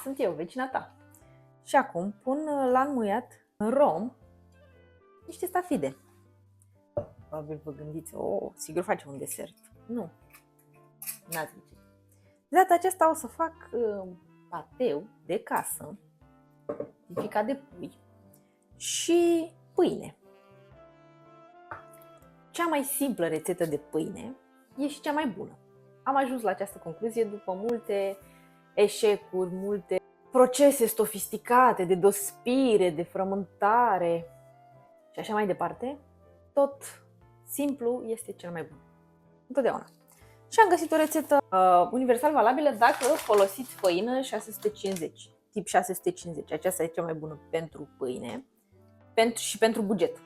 sunt eu, vecina ta. Și acum pun la înmuiat în rom niște stafide. Probabil vă gândiți, sigur facem un desert. Nu, n-ați zice. De data aceasta o să fac pateu de casă, ficat de pui și pâine. Cea mai simplă rețetă de pâine e și cea mai bună. Am ajuns la această concluzie după multe eșecuri, multe procese sofisticate de dospire, de frământare și așa mai departe. Tot simplu este cel mai bun. Întotdeauna. Și am găsit o rețetă universal valabilă dacă folosiți făină 650, tip 650. Aceasta e cea mai bună pentru pâine și pentru buget.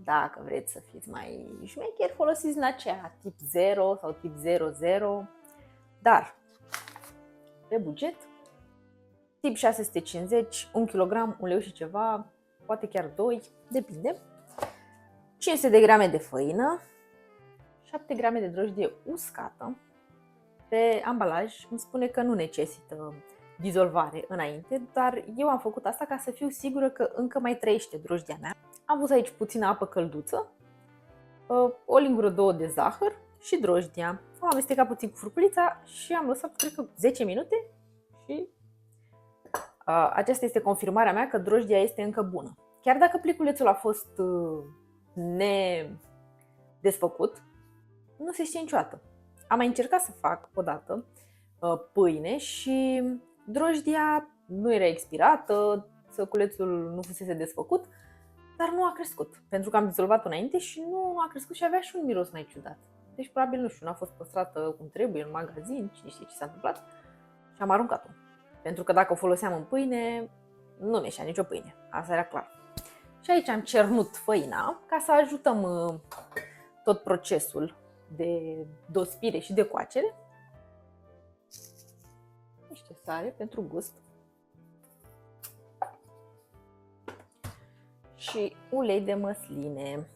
Dacă vreți să fiți mai șmecheri, folosiți din aceea tip 0 sau tip 00. Dar pe buget, tip 650, 1 kg, 1 leu și ceva, poate chiar 2, depinde. 500 de grame de făină, 7 grame de drojdie uscată. Pe ambalaj îmi spune că nu necesită dizolvare înainte, dar eu am făcut asta ca să fiu sigură că încă mai trăiește drojdia mea. Am pus aici puțină apă călduță, o lingură, 2 de zahăr și drojdia. Am amestecat puțin cu furculița și am lăsat, cred că 10 minute și aceasta este confirmarea mea că drojdia este încă bună. Chiar dacă pliculețul a fost nedesfăcut, nu se știe niciodată. Am mai încercat să fac odată pâine și drojdia nu era expirată, săculețul nu fusese desfăcut, dar nu a crescut, pentru că am dizolvat-o înainte și nu a crescut și avea și un miros mai ciudat. Deci probabil, nu știu, nu a fost păstrată cum trebuie în magazin, cine știe ce s-a întâmplat și am aruncat-o. Pentru că dacă o foloseam în pâine, nu mi-eșea nicio pâine, asta era clar. Și aici am cernut făina ca să ajutăm tot procesul de dospire și de coacere. Niște sare pentru gust. Și ulei de măsline.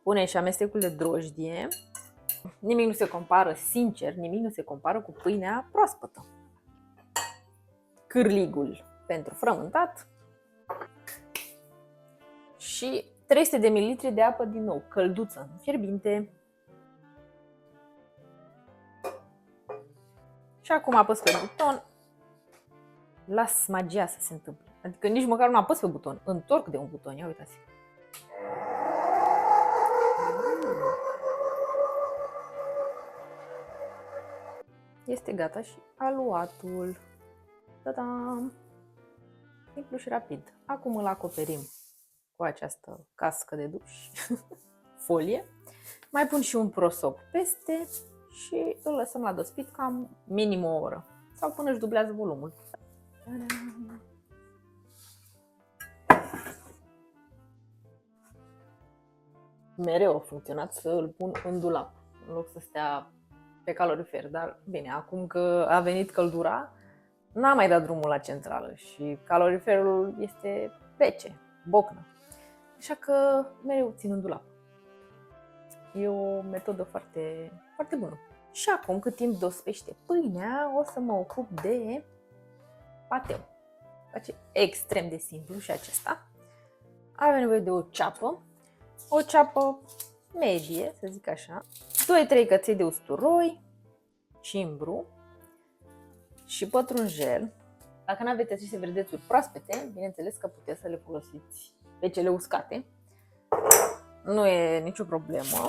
Punem și amestecul de drojdie. Nimic nu se compară, sincer, nimic nu se compară cu pâinea proaspătă. Cârligul pentru frământat. Și 300 de ml de apă din nou, călduță, fierbinte. Și acum apăs pe buton. Las magia să se întâmple. Adică nici măcar nu apăs pe buton, întorc de un buton, ia uitați. Este gata și aluatul. Ta-da! Simplu și rapid. Acum îl acoperim cu această cască de duș, folie. Mai pun și un prosop peste și îl lăsăm la dospit cam minim o oră sau până își dublează volumul. Ta-da! Mereu a funcționat să îl pun în dulap, în loc să stea pe calorifer, dar bine, acum că a venit căldura, n-am mai dat drumul la centrală și caloriferul este rece, bocnă, așa că mereu țin în dulap. E o metodă foarte, foarte bună. Și acum, cât timp dospește pâinea, o să mă ocup de pateu. Face extrem de simplu și acesta. Avem nevoie de o ceapă medie, să zic așa, 2-3 căței de usturoi, cimbru și pătrunjel. Dacă nu aveți aceste verdețuri proaspete, bineînțeles că puteți să le folosiți pe cele uscate. Nu e nicio problemă.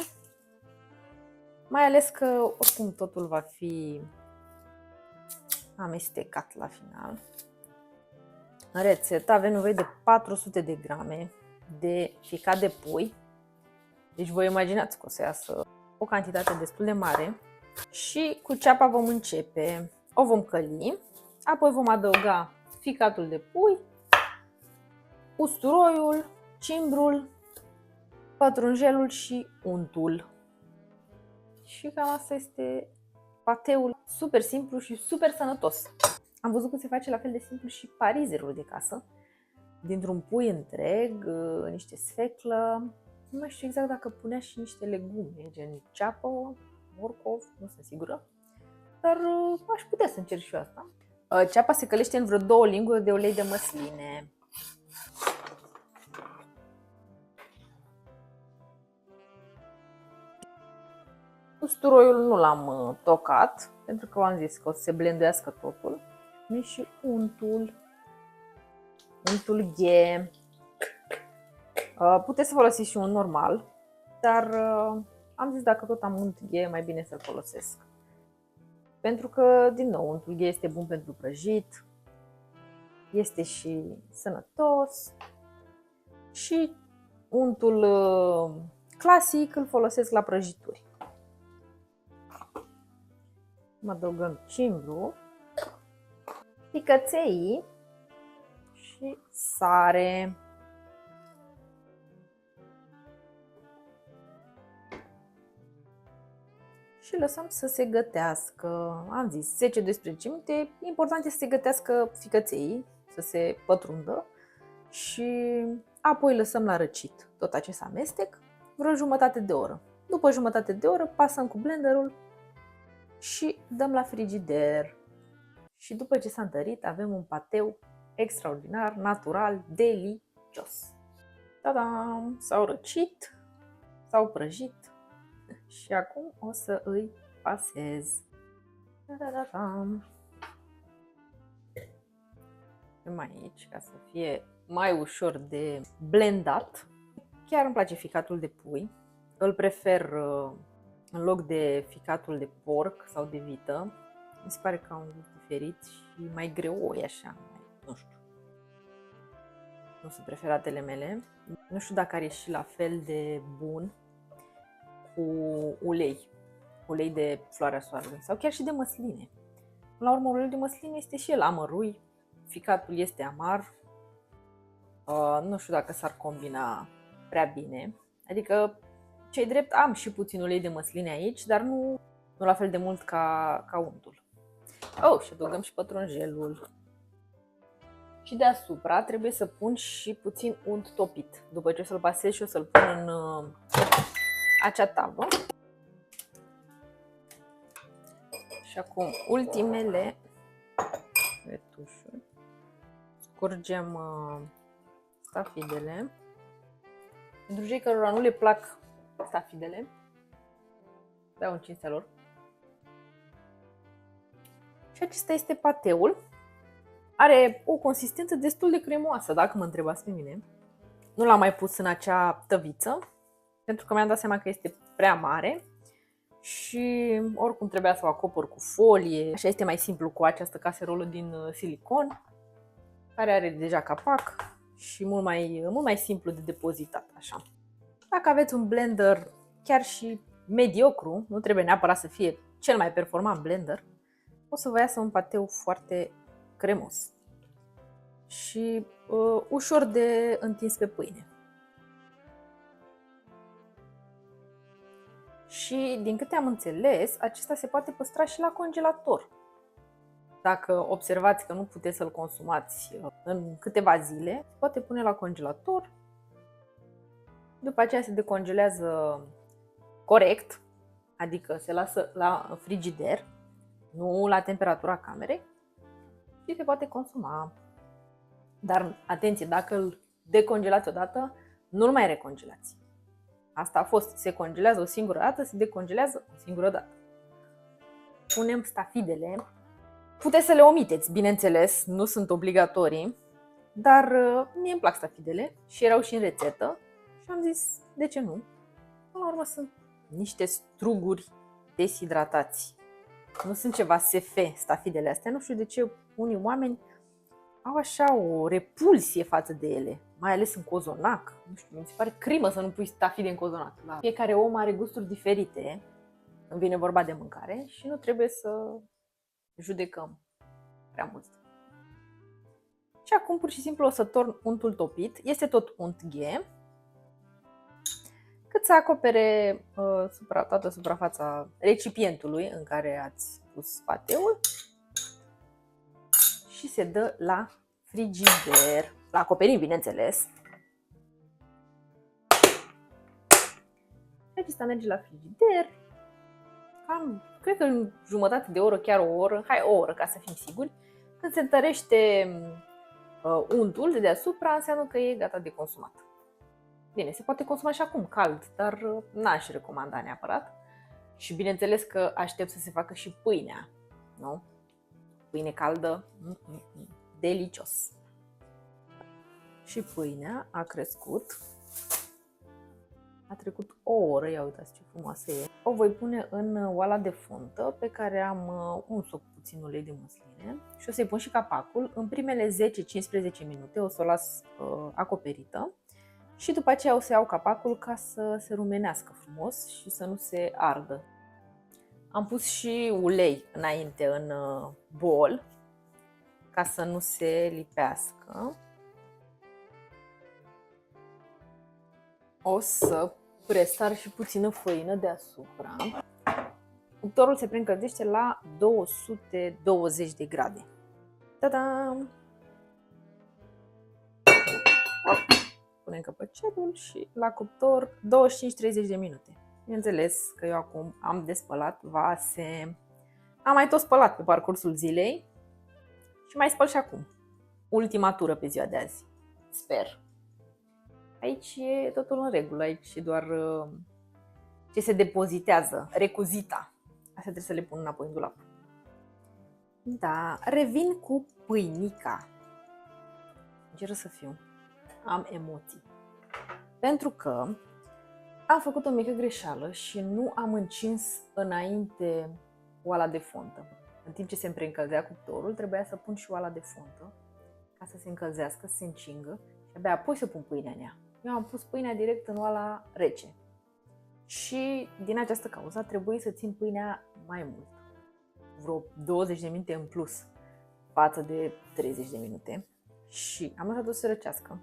Mai ales că oricum totul va fi amestecat la final. În rețetă avem nevoie de 400 de grame de ficat de pui. Deci vă imaginați că o să iasă o cantitate destul de mare. Și cu ceapa vom începe. O vom căli, apoi vom adăuga ficatul de pui, usturoiul, cimbrul, pătrunjelul și untul. Și cam asta este pateul, super simplu și super sănătos. Am văzut că se face la fel de simplu și parizerul de casă, dintr-un pui întreg, niște sfeclă. Nu mai știu exact dacă punea și niște legume, gen ceapă, morcov, nu sunt sigură. Dar aș putea să încerc și eu asta. Ceapa se călește în vreo 2 linguri de ulei de măsline. Usturoiul nu l-am tocat, pentru că v-am zis că o să se blenduiască totul. Și untul ghe. Puteți să folosiți și un normal, dar am zis dacă tot am unt ghe, e mai bine să-l folosesc. Pentru că, din nou, untul ghe este bun pentru prăjit, este și sănătos și untul clasic îl folosesc la prăjituri. Mă adăugăm cimbru, picăței și sare. Și lăsăm să se gătească. Am zis 10-12 minute. Important este să se gătească ficăței, să se pătrundă și apoi lăsăm la răcit tot acest amestec vreo jumătate de oră. După jumătate de oră pasăm cu blenderul și dăm la frigider. Și după ce s-a întărit avem un pateu extraordinar, natural, delicios. Ta-da! S-au răcit, s-au prăjit. Și acum o să îi pasez. Mai aici, ca să fie mai ușor de blendat. Chiar îmi place ficatul de pui. Îl prefer în loc de ficatul de porc sau de vită. Mi se pare că au un gust diferit și mai greoi așa. Nu știu. Nu sunt preferatele mele. Nu știu dacă are și la fel de bun cu ulei de floarea soarelui sau chiar și de măsline. La urmă, uleiul de măsline este și el amărui, ficatul este amar. Nu știu dacă s-ar combina prea bine. Adică, ce-i drept, am și puțin ulei de măsline aici, dar nu la fel de mult ca untul. Și adăugăm și pătrunjelul. Și deasupra trebuie să pun și puțin unt topit. După ce o să-l pasez și o să-l pun în acea tavă. Și acum ultimele retușuri. Scurgem stafidele. Pentru cei cărora nu le plac stafidele, dau în cinstea lor. Și acesta este pateul. Are o consistență destul de cremoasă, dacă mă întrebați pe mine. Nu l-am mai pus în acea tăviță, pentru că mi-am dat seama că este prea mare și oricum trebuia să o acopăr cu folie. Așa este mai simplu cu această caserolă din silicon, care are deja capac și mult mai simplu de depozitat. Așa. Dacă aveți un blender chiar și mediocru, nu trebuie neapărat să fie cel mai performant blender, o să vă iasă un pateu foarte cremos și ușor de întins pe pâine. Și din câte am înțeles, acesta se poate păstra și la congelator. Dacă observați că nu puteți să-l consumați în câteva zile, se poate pune la congelator. După aceea se decongelează corect, adică se lasă la frigider, nu la temperatura camerei, și se poate consuma. Dar atenție, dacă îl decongelați odată, nu-l mai recongelați. Asta a fost, se congelează o singură dată, se decongelează o singură dată. Punem stafidele. Puteți să le omiteți, bineînțeles, nu sunt obligatorii, dar mie îmi plac stafidele și erau și în rețetă și am zis, de ce nu? Până la urmă sunt niște struguri deshidratați. Nu sunt ceva SF, stafidele astea. Nu știu de ce unii oameni au așa o repulsie față de ele, mai ales în cozonac. Nu știu, mi se pare crimă să nu pui stafide în cozonac. Da. Fiecare om are gusturi diferite când vine vorba de mâncare și nu trebuie să judecăm prea mult. Și acum pur și simplu o să torn untul topit. Este tot unt ghe, cât să acopere toată suprafața recipientului în care ați pus pateul și se dă la frigider, la acoperit, bineînțeles. Acesta merge la frigider, cred că în jumătate de oră, chiar o oră, o oră ca să fim siguri, Când se întărește untul de deasupra, înseamnă că e gata de consumat. Bine, se poate consuma și acum cald, dar n-aș recomanda neapărat. Și bineînțeles că aștept să se facă și pâinea, nu? Pâine caldă, delicios. Și pâinea a crescut. A trecut o oră, ia uitați ce frumoasă e. O voi pune în oala de fontă pe care am uns-o cu puțin ulei de măsline și o să-i pun și capacul. În primele 10-15 minute o să o las acoperită și după aceea o să iau capacul ca să se rumenească frumos și să nu se ardă. Am pus și ulei înainte în bol ca să nu se lipească. O să presar și puțină făină deasupra. Cuptorul se preîncălzește la 220 de grade. Ta-da! Punem căpăcelul și la cuptor 25-30 de minute. Bineînțeles că eu acum am despălat vase. Am mai tot spălat pe parcursul zilei și mai spăl și acum. Ultima tură pe ziua de azi. Sper. Aici e totul în regulă, aici e doar ce se depozitează, recuzita. Asta trebuie să le pun înapoi în dulap. Da, revin cu pâinica. Încerc să fiu. Am emoții. Pentru că am făcut o mică greșeală și nu am încins înainte oala de fontă. În timp ce se preîncălzea cuptorul, trebuia să pun și oala de fontă ca să se încălzească, să se încingă și abia apoi să pun pâinea în ea. Eu am pus pâinea direct în oala rece. Și din această cauză a trebuit să țin pâinea mai mult. Vreo 20 de minute în plus față de 30 de minute. Și am lăsat-o să răcească.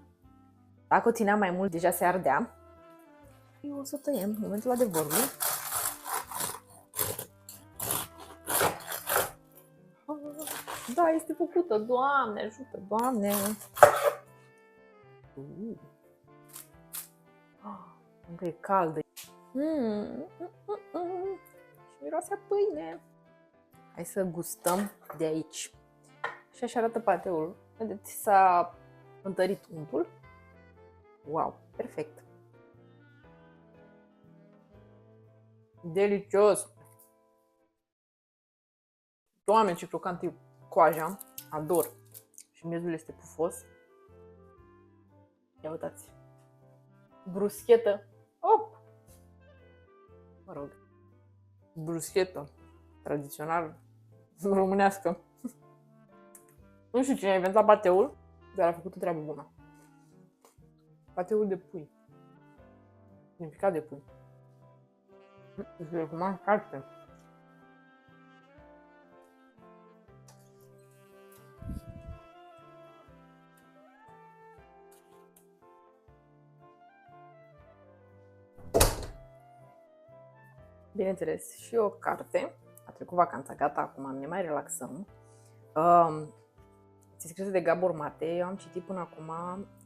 Dacă o țineam mai mult, deja se ardea. Eu o să o tăiem în momentul adevărului. Da, este făcută. Doamne, ajută, Doamne! Încă e caldă. Și miroase a pâine. Hai să gustăm de aici. Și așa arată pateul. Vedeți, s-a întărit untul. Wow, perfect. Delicios! Doamne, ce crocant e coaja. Ador. Și miezul este pufos. Ia uitați. Bruschetă. Op! Mă rog. Bruschetă. Tradițional românească. Nu știu cine a inventat pateul, dar a făcut o treabă bună. Pateul de pui. Significat de pui. Și recomand carte. Bineînțeles, și o carte. A trecut vacanța, gata, acum ne mai relaxăm. Ți scrisă de Gabor Mate, eu am citit până acum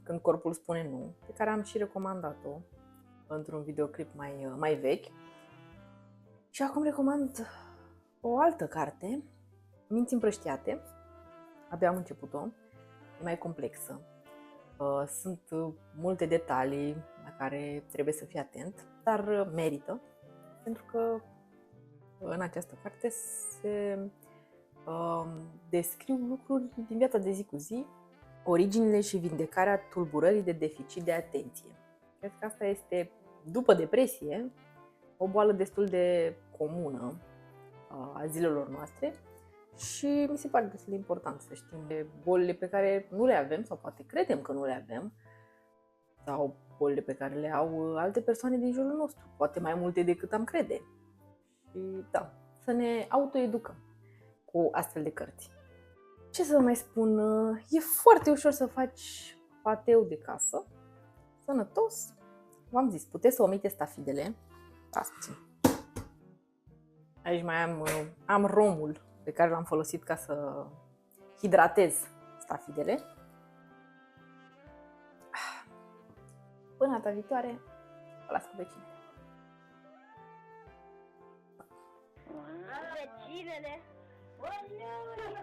Când corpul spune nu, pe care am și recomandat-o într-un videoclip mai vechi. Și acum recomand o altă carte, Minți împrăștiate. Abia am început-o, e mai complexă. Sunt multe detalii la care trebuie să fii atent, dar merită, pentru că în această carte se descriu lucruri din viața de zi cu zi, originile și vindecarea tulburării de deficit de atenție. Cred că asta este, după depresie, o boală destul de comună a zilelor noastre și mi se pare destul de important să știm de bolile pe care nu le avem sau poate credem că nu le avem, sau bolile pe care le au alte persoane din jurul nostru, poate mai multe decât am crede. Și da, să ne autoeducăm cu astfel de cărți. Ce să mai spun, e foarte ușor să faci pateu de casă, sănătos. V-am zis, puteți să omite stafidele. Stați puțin. Aici mai am romul pe care l-am folosit ca să hidratez stafidele. Până data viitoare, vă las cu vecinele. Vecinele, Oleu!